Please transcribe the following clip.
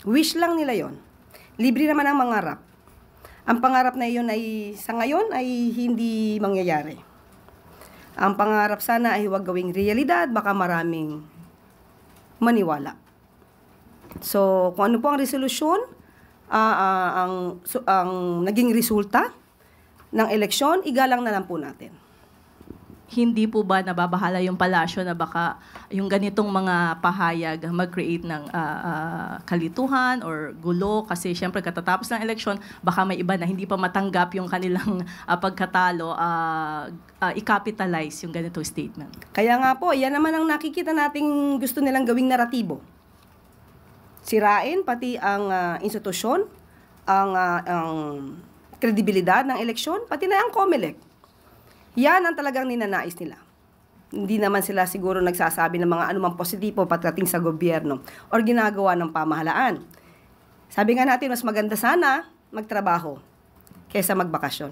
Wish lang nila yon. Libre naman ang mangarap. Ang pangarap na iyon ay sa ngayon ay hindi mangyayari. Ang pangarap sana ay huwag gawing realidad, baka maraming maniwala. So, kung ano po ang resolusyon, ang naging resulta ng eleksyon, igalang na lang po natin. Hindi po ba nababahala yung palasyo na baka yung ganitong mga pahayag mag-create ng kalituhan or gulo? Kasi syempre katatapos ng eleksyon, baka may iba na hindi pa matanggap yung kanilang pagkatalo, i-capitalize yung ganitong statement. Kaya nga po, yan naman ang nakikita nating gusto nilang gawing naratibo. Sirain pati ang institusyon, ang kredibilidad ng eleksyon, pati na ang COMELEC. Yan ang talagang ninanais nila. Hindi naman sila siguro nagsasabi ng mga anumang positibo pagdating sa gobyerno or ginagawa ng pamahalaan. Sabi nga natin, mas maganda sana magtrabaho kaysa magbakasyon.